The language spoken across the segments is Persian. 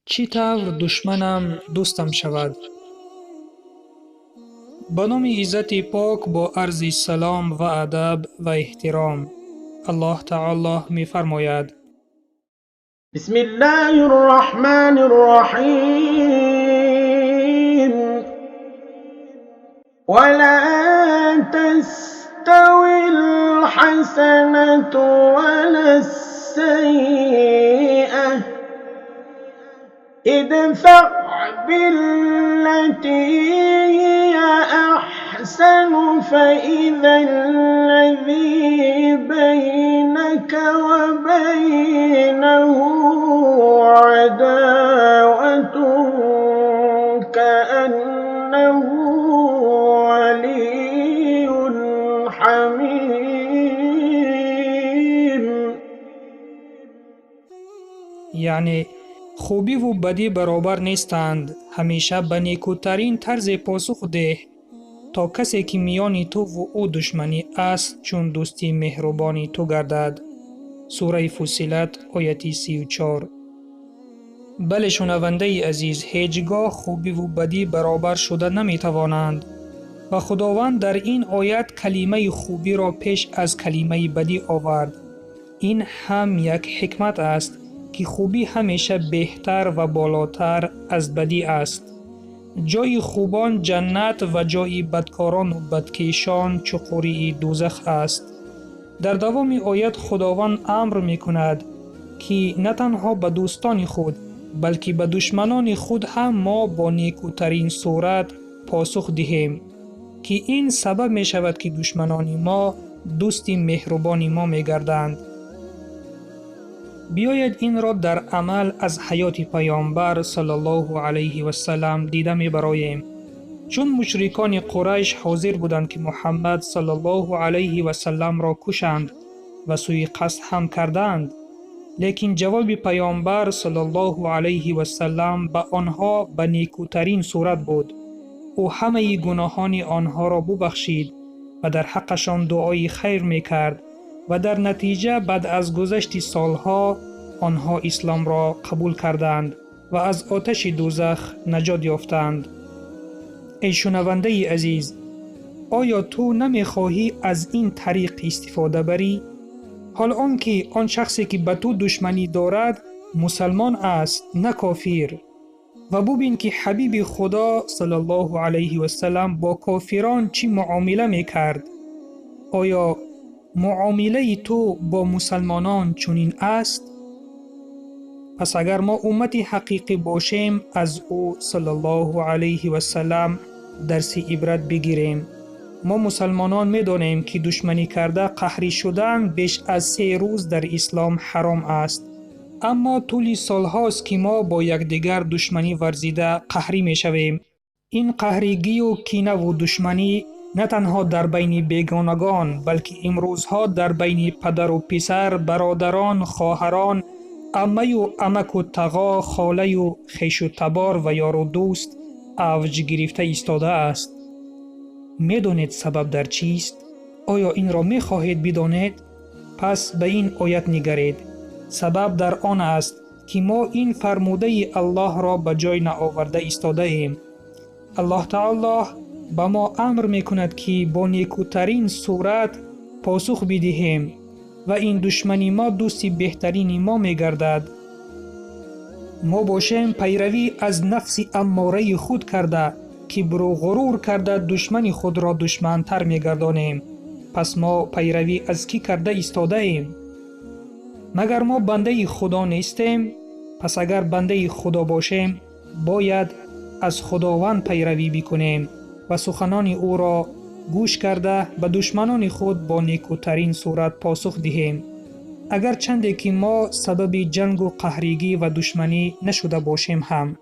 چی طور دشمنم دوستم شود. به نام عزت پاک با عرض سلام و ادب و احترام. الله تعالی می فرماید: بسم الله الرحمن الرحيم ولا تستوي الحسنة ولا السيئة ادفع بالتي هي أحسن فإذا الذي بينك وبينه عداوة كأنه ولي حميم. یعنی خوبی و بدی برابر نیستند. همیشه به نیکوترین طرز پاسخ ده تا کسی که میان تو و او دشمنی است چون دوستی مهربانی تو گردد. سوره فصلت آیت 34. بله شنونده عزیز، هیچگاه خوبی و بدی برابر شده نمی توانند و خداوند در این آیت کلمه خوبی را پیش از کلمه بدی آورد. این هم یک حکمت است که خوبی همیشه بهتر و بالاتر از بدی است. جای خوبان جنت و جای بدکاران و بدکیشان چقوری دوزخ است. در دوام آیت خداوند امر می کند که نه تنها به دوستان خود بلکه به دشمنان خود هم ما با نیکوترین صورت پاسخ دهیم که این سبب می شود که دشمنان ما دوست مهربان ما می گردند. بیاید این را در عمل از حیات پیامبر صلی الله علیه و سلم دیده می برایم. چون مشرکان قریش حاضر بودند که محمد صلی الله علیه و سلم را کشند و سوی قصد هم کردند، لیکن جواب پیامبر صلی الله علیه و سلم به آنها به نیکوترین صورت بود. او همه گناهان آنها را ببخشید و در حقشان دعای خیر میکرد و در نتیجه بعد از گذشت سالها آنها اسلام را قبول کردند و از آتش دوزخ نجات یافتند. ای شنونده عزیز، آیا تو نمیخواهی از این طریق استفاده بری؟ حال آنکه آن شخصی که به تو دشمنی دارد مسلمان است نه کافر، و ببین که حبیب خدا صلی الله علیه و سلم با کافران چی معامله میکرد. آیا معامله تو با مسلمانان چنین است؟ پس اگر ما امت حقیقی باشیم از او صلی الله علیه و سلم درس عبرت بگیریم. ما مسلمانان می‌دانیم که دشمنی کرده قهری شدن بیش از 3 روز در اسلام حرام است، اما طول سالهاست که ما با یکدیگر دشمنی ورزیده قهری می‌شویم. این قهرگی و کینه و دشمنی نه تنها در بین بیگانگان بلکه امروزها در بین پدر و پسر، برادران، خواهران، عمه و عمک و تقا، خاله و خویش و تبار و یار و دوست اوج گرفته ایستاده است. میدانید سبب در چیست؟ آیا این را می خواهید بدانید؟ پس به این آیت نگرید. سبب در آن است که ما این فرموده الله را به جای نآورده ایستاده ایم. الله تعالی به ما امر می کند که با نیکوترین صورت پاسخ بدهیم و این دشمنی ما دوستی بهترین ما می گردد. ما باشیم پیروی از نفس اماره خود کرده کبر و غرور کرده دشمن خود را دشمنتر می گردانیم. پس ما پیروی از کی کرده ایستاده ایم؟ مگر ما بنده خدا نیستیم؟ پس اگر بنده خدا باشیم باید از خداوند پیروی بکنیم و سخنان او را گوش کرده به دشمنان خود با نیکوترین صورت پاسخ دهیم. اگر چندی که ما سبب جنگ و قهرگی و دشمنی نشده باشیم هم،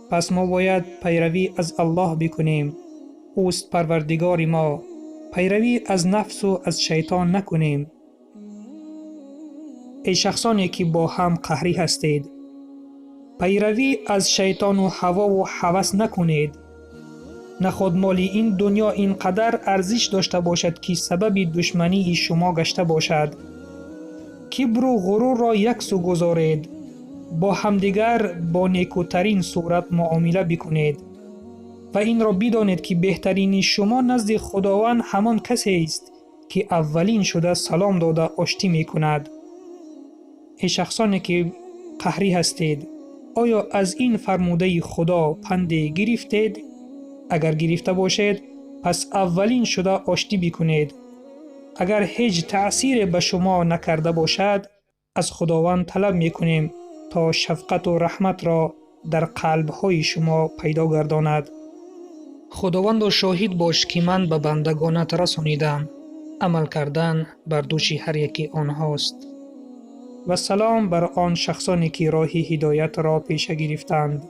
پس ما باید پیروی از الله بکنیم. اوست پروردگار ما. پیروی از نفس و از شیطان نکنیم. ای شخصانی که با هم قهری هستید، پیروی از شیطان و هوا و هوس نکنید. نخود مال این دنیا اینقدر ارزش داشته باشد که سبب دشمنی شما گشته باشد. کبر و غرور را یک سو گذارید با همدیگر با نیکوترین صورت معامله بکنید و این را بدانید که بهترین شما نزد خداوند همان کسی است که اولین شده سلام داده آشتی می کند. ای شخصانی که قهری هستید، آیا از این فرموده خدا پند گرفتید؟ اگر گرفته باشید پس اولین شده آشتی بکنید. اگر هیچ تأثیر به شما نکرده باشد، از خداوند طلب می کنیم تا شفقت و رحمت را در قلب‌های شما پیدا گرداند. خداوند و شاهد باش که من به بندگانت رسانیدم، عمل کردن بر دوش هر یکی آنهاست. و سلام بر آن شخصانی که راه هدایت را پیش گرفتند.